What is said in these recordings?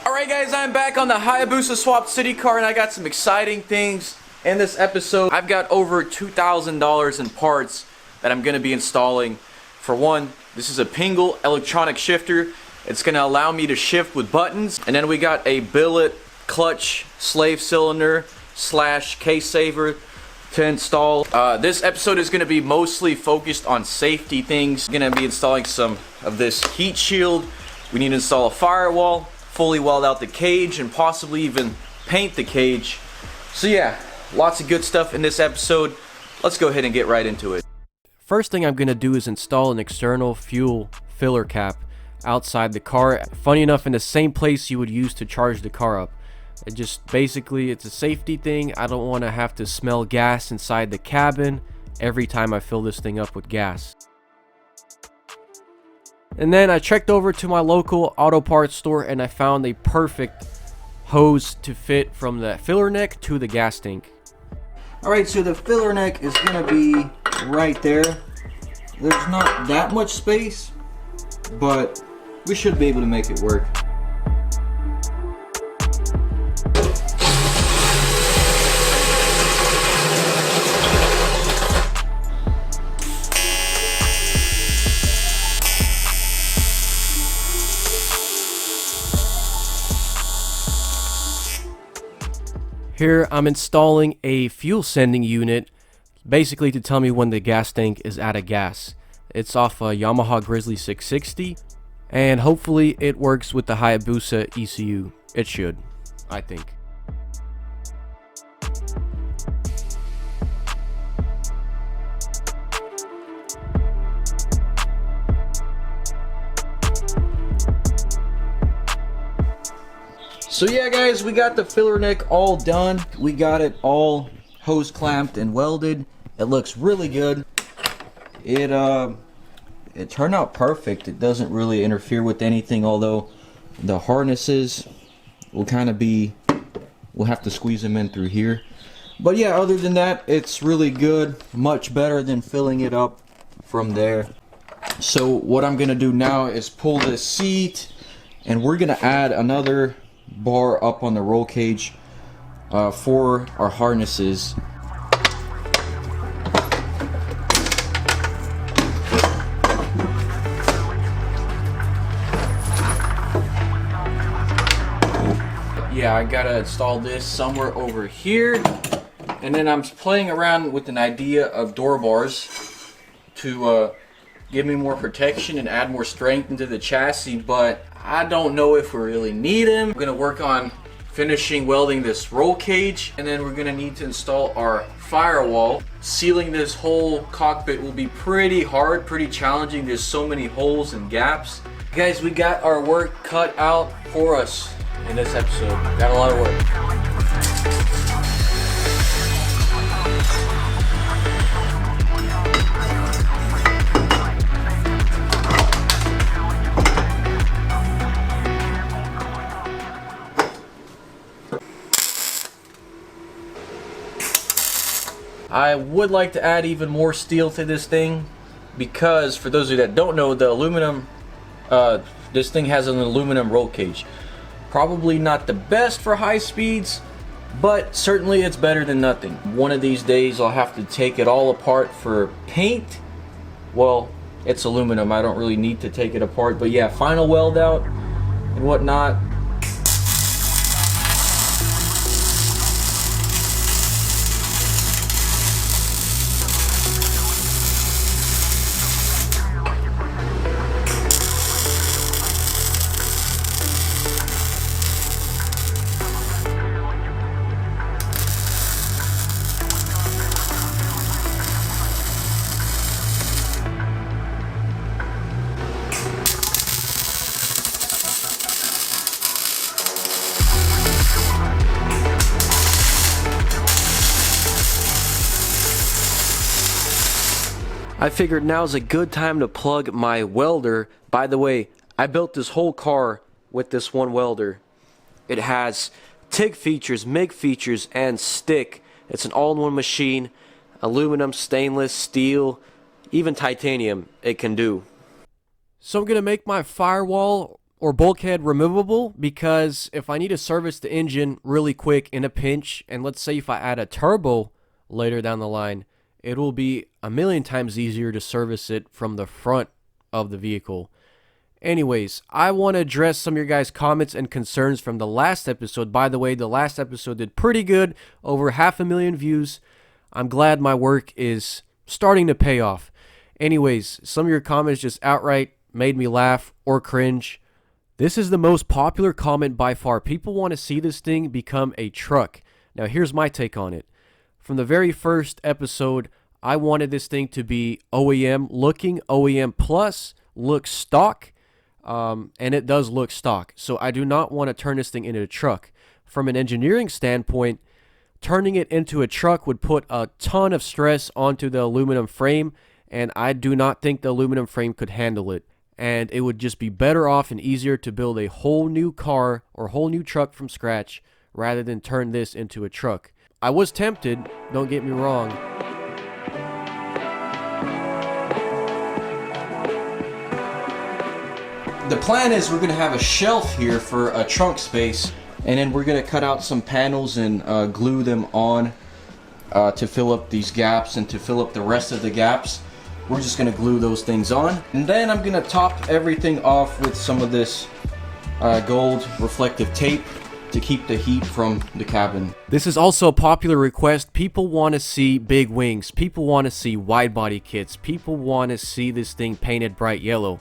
Alright guys, I'm back on the Hayabusa swapped city car, and I got some exciting things in this episode. I've got over $2,000 in parts that I'm going to be installing. For one, this is a Spindle electronic shifter. It's going to allow me to shift with buttons. And then we got a billet clutch slave cylinder slash case saver to install. This episode is going to be mostly focused on safety things. I'm going to be installing some of this heat shield. We need to install a firewall, fully weld out the cage, and possibly even paint the cage. So yeah, lots of good stuff in this episode. Let's go ahead and get right into it. First thing I'm going to do is install an external fuel filler cap outside the car. Funny enough, in the same place you would use to charge the car up. It just basically, it's a safety thing. I don't want to have to smell gas inside the cabin every time I fill this thing up with gas. And then I checked over to my local auto parts store and I found a perfect hose to fit from the filler neck to the gas tank. Alright, so the filler neck is going to be right there. There's not that much space, but we should be able to make it work. Here I'm installing a fuel sending unit, basically to tell me when the gas tank is out of gas. It's off a Yamaha Grizzly 660, and hopefully it works with the Hayabusa ECU. It should, I think. So yeah guys, we got the filler neck all done. We got it all hose clamped and welded. It looks really good. It turned out perfect. It doesn't really interfere with anything, although the harnesses will kind of be, we'll have to squeeze them in through here. But yeah, other than that, it's really good. Much better than filling it up from there. So what I'm gonna do now is pull this seat, and we're gonna add another bar up on the roll cage for our harnesses. Yeah, I gotta install this somewhere over here, and then I'm playing around with an idea of door bars to give me more protection and add more strength into the chassis, but I don't know if we really need them. We're gonna work on finishing welding this roll cage, and then we're gonna need to install our firewall. Sealing this whole cockpit will be pretty hard, pretty challenging. There's so many holes and gaps. Guys, we got our work cut out for us in this episode. Got a lot of work. I would like to add even more steel to this thing, because for those of you that don't know, the aluminum, this thing has an aluminum roll cage. Probably not the best for high speeds, but certainly it's better than nothing. One of these days I'll have to take it all apart for paint. Well, it's aluminum, I don't really need to take it apart, but yeah, final weld out and whatnot. I figured now's a good time to plug my welder. By the way, I built this whole car with this one welder. It has TIG features, MIG features, and stick. It's an all-in-one machine. Aluminum, stainless, steel, even titanium it can do. So I'm going to make my firewall or bulkhead removable, because if I need to service the engine really quick in a pinch, and let's say if I add a turbo later down the line, it will be a million times easier to service it from the front of the vehicle. Anyways, I want to address some of your guys' comments and concerns from the last episode. By the way, the last episode did pretty good, over 500,000 views. I'm glad my work is starting to pay off. Anyways, some of your comments just outright made me laugh or cringe. This is the most popular comment by far. People want to see this thing become a truck. Now, here's my take on it. From the very first episode, I wanted this thing to be OEM looking, OEM plus, look stock, and it does look stock. So I do not want to turn this thing into a truck. From an engineering standpoint, turning it into a truck would put a ton of stress onto the aluminum frame, and I do not think the aluminum frame could handle it. And it would just be better off and easier to build a whole new car or whole new truck from scratch rather than turn this into a truck. I was tempted, don't get me wrong. The plan is we're going to have a shelf here for a trunk space, and then we're going to cut out some panels and glue them on to fill up these gaps, and to fill up the rest of the gaps we're just going to glue those things on. And then I'm going to top everything off with some of this gold reflective tape to keep the heat from the cabin. This is also a popular request. People want to see big wings. People want to see wide body kits. People want to see this thing painted bright yellow.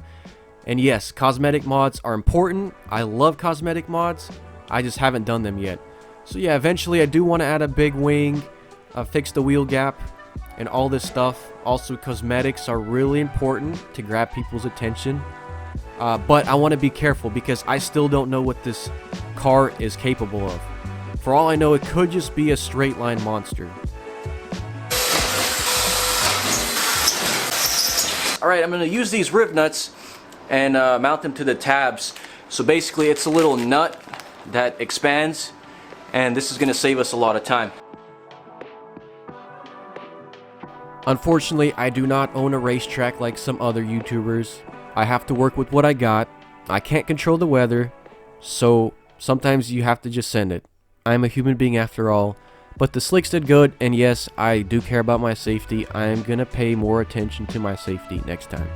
And yes, cosmetic mods are important. I love cosmetic mods. I just haven't done them yet. So yeah, eventually I do want to add a big wing, fix the wheel gap, and all this stuff. Also, cosmetics are really important to grab people's attention. But I want to be careful because I still don't know what this car is capable of. For all I know, it could just be a straight line monster. Alright, I'm going to use these rib nuts and mount them to the tabs. So basically it's a little nut that expands, and this is going to save us a lot of time. Unfortunately, I do not own a racetrack like some other YouTubers. I have to work with what I got. I can't control the weather, so sometimes you have to just send it. I'm a human being after all. But the slicks did good, and yes, I do care about my safety. I am gonna pay more attention to my safety next time.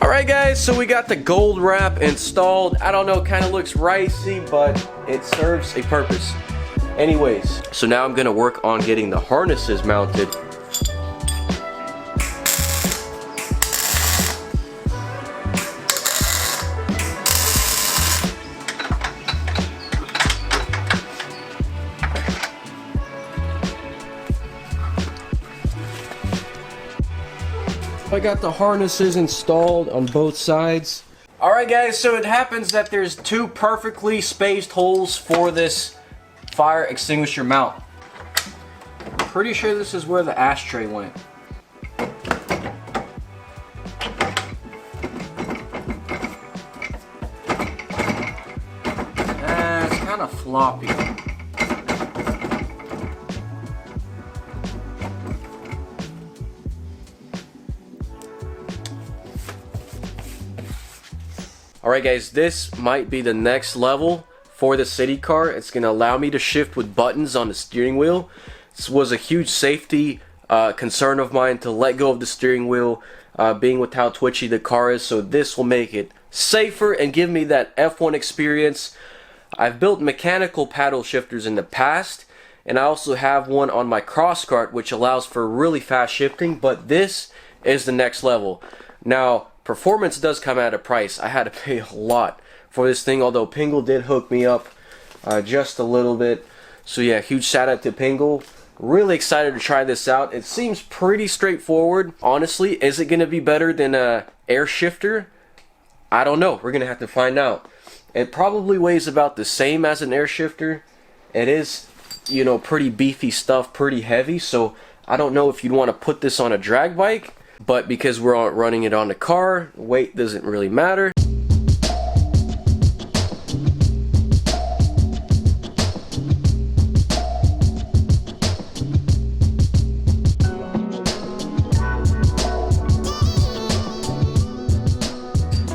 Alright guys, so we got the gold wrap installed. I don't know, kind of looks ricey, but it serves a purpose. Anyways, so now I'm going to work on getting the harnesses mounted. I got the harnesses installed on both sides. Alright guys, so it happens that there's two perfectly spaced holes for this fire extinguisher mount. Pretty sure this is where the ashtray went. It's kind of floppy. Alright guys, this might be the next level for the city car. It's going to allow me to shift with buttons on the steering wheel. This was a huge safety concern of mine to let go of the steering wheel, being with how twitchy the car is. So this will make it safer and give me that F1 experience. I've built mechanical paddle shifters in the past, and I also have one on my cross kart which allows for really fast shifting, but this is the next level. Now, performance does come at a price. I had to pay a lot for this thing, although Pingle did hook me up just a little bit. So yeah, huge shout out to Pingle. Really excited to try this out. It seems pretty straightforward. Honestly, is it going to be better than a air shifter? I don't know. We're going to have to find out. It probably weighs about the same as an air shifter. It is, you know, pretty beefy stuff, pretty heavy. So I don't know if you'd want to put this on a drag bike, but because we're running it on the car, weight doesn't really matter.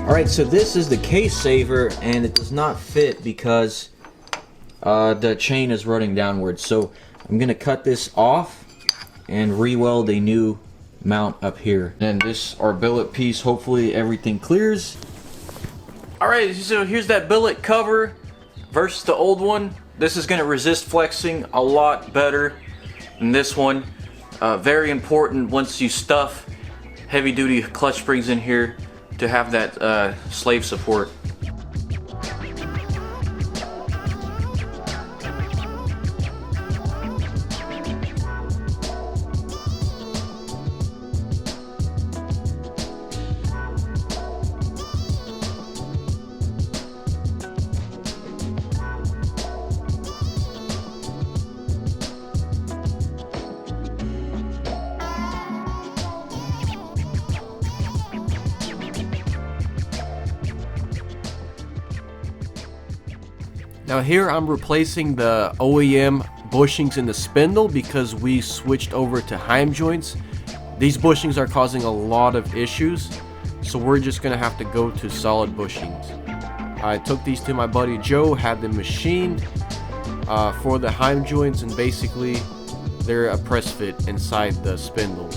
Alright, so this is the case saver, and it does not fit because the chain is running downwards. So I'm going to cut this off and re-weld a new mount up here. And this, our billet piece, hopefully everything clears. Alright, so here's that billet cover versus the old one. This is going to resist flexing a lot better than this one. Very important once you stuff heavy duty clutch springs in here to have that slave support. Now here I'm replacing the OEM bushings in the spindle because we switched over to Heim joints. These bushings are causing a lot of issues, so we're just gonna have to go to solid bushings. I took these to my buddy Joe, had them machined for the Heim joints, and basically they're a press fit inside the spindle.